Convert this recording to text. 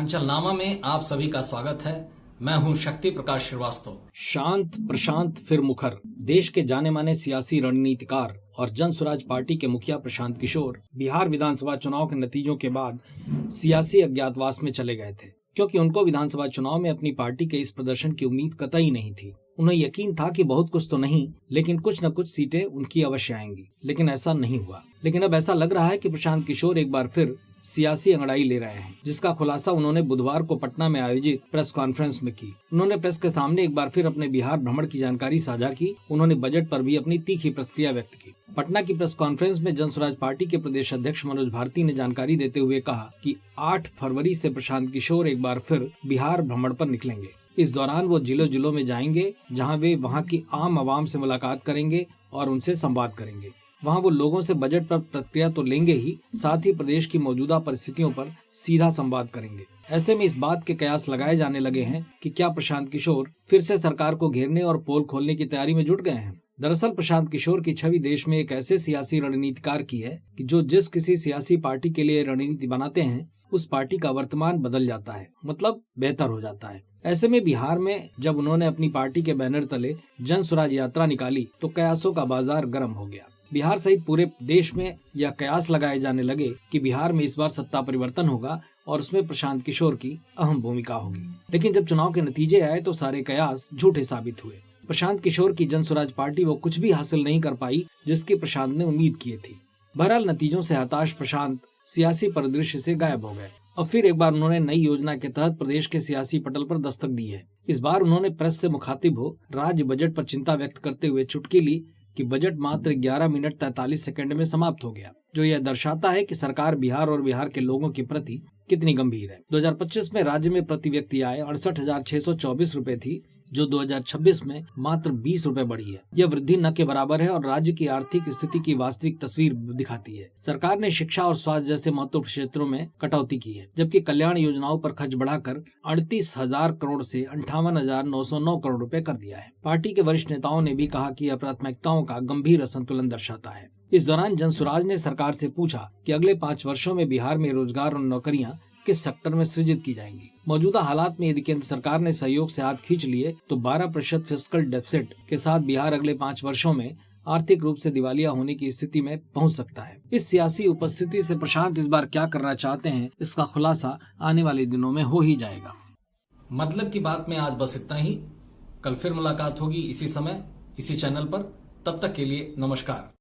उत्तरांचल नामा में आप सभी का स्वागत है। मैं हूं शक्ति प्रकाश श्रीवास्तव। शांत प्रशांत फिर मुखर। देश के जाने माने सियासी रणनीतिकार और जन स्वराज पार्टी के मुखिया प्रशांत किशोर बिहार विधानसभा चुनाव के नतीजों के बाद सियासी अज्ञातवास में चले गए थे, क्योंकि उनको विधानसभा चुनाव में अपनी पार्टी के इस प्रदर्शन की उम्मीद कतई नहीं थी। उन्हें यकीन था कि बहुत कुछ तो नहीं, लेकिन कुछ न कुछ सीटें उनकी अवश्य आएंगी, लेकिन ऐसा नहीं हुआ। लेकिन अब ऐसा लग रहा है कि प्रशांत किशोर एक बार फिर सियासी अंगड़ाई ले रहे हैं, जिसका खुलासा उन्होंने बुधवार को पटना में आयोजित प्रेस कॉन्फ्रेंस में की। उन्होंने प्रेस के सामने एक बार फिर अपने बिहार भ्रमण की जानकारी साझा की। उन्होंने बजट पर भी अपनी तीखी प्रतिक्रिया व्यक्त की। पटना की प्रेस कॉन्फ्रेंस में जन स्वराज पार्टी के प्रदेश अध्यक्ष मनोज भारती ने जानकारी देते हुए कहा कि 8 फरवरी से प्रशांत किशोर एक बार फिर बिहार भ्रमण पर निकलेंगे। इस दौरान वो जिलों जिलों में जाएंगे, जहां वे वहां की आम आवाम से मुलाकात करेंगे और उनसे संवाद करेंगे। वहां वो लोगों से बजट पर प्रतिक्रिया तो लेंगे ही, साथ ही प्रदेश की मौजूदा परिस्थितियों पर सीधा संवाद करेंगे। ऐसे में इस बात के कयास लगाए जाने लगे हैं कि क्या प्रशांत किशोर फिर से सरकार को घेरने और पोल खोलने की तैयारी में जुट गए हैं। दरअसल प्रशांत किशोर की छवि देश में एक ऐसे सियासी रणनीतिकार की है कि जो जिस किसी सियासी पार्टी के लिए रणनीति बनाते हैं, उस पार्टी का वर्तमान बदल जाता है, मतलब बेहतर हो जाता है। ऐसे में बिहार में जब उन्होंने अपनी पार्टी के बैनर तले जन स्वराज यात्रा निकाली तो कयासों का बाजार गर्म हो गया। बिहार सहित पूरे देश में यह कयास लगाए जाने लगे कि बिहार में इस बार सत्ता परिवर्तन होगा और उसमें प्रशांत किशोर की अहम भूमिका होगी। लेकिन जब चुनाव के नतीजे आए तो सारे कयास झूठे साबित हुए। प्रशांत किशोर की जन स्वराज पार्टी वो कुछ भी हासिल नहीं कर पाई जिसकी प्रशांत ने उम्मीद की थी। बहरहाल नतीजों से हताश प्रशांत सियासी परिदृश्य से गायब हो गए। अब फिर एक बार उन्होंने नई योजना के तहत प्रदेश के सियासी पटल पर दस्तक दी है। इस बार उन्होंने प्रेस से मुखातिब हो राज्य बजट पर चिंता व्यक्त करते हुए चुटकी ली कि बजट मात्र 11 मिनट 43 सेकंड में समाप्त हो गया, जो यह दर्शाता है कि सरकार बिहार और बिहार के लोगों के प्रति कितनी गंभीर है। 2025 में राज्य में प्रति व्यक्ति आय 68,624 रुपए थी, जो 2026 में मात्र 20 रुपए बढ़ी है। यह वृद्धि न के बराबर है और राज्य की आर्थिक स्थिति की वास्तविक तस्वीर दिखाती है। सरकार ने शिक्षा और स्वास्थ्य जैसे महत्वपूर्ण क्षेत्रों में कटौती की है, जबकि कल्याण योजनाओं पर खर्च बढ़ाकर 38,000 करोड़ से 58,909 करोड़ रुपए कर दिया है। पार्टी के वरिष्ठ नेताओं ने भी कहा कि यह प्राथमिकताओं का गंभीर असंतुलन दर्शाता है। इस दौरान जन स्वराज ने सरकार से पूछा कि अगले 5 वर्षों में बिहार में रोजगार और नौकरियां किस सेक्टर में सृजित की जाएंगी। मौजूदा हालात में यदि केंद्र सरकार ने सहयोग से हाथ खींच लिए तो 12% फिस्कल डेफिसिट के साथ बिहार अगले 5 वर्षों में आर्थिक रूप से दिवालिया होने की स्थिति में पहुंच सकता है। इस सियासी उपस्थिति से प्रशांत इस बार क्या करना चाहते हैं, इसका खुलासा आने वाले दिनों में हो ही जाएगा। मतलब की बात में आज बस इतना ही। कल फिर मुलाकात होगी इसी समय, इसी चैनल पर। तब तक के लिए नमस्कार।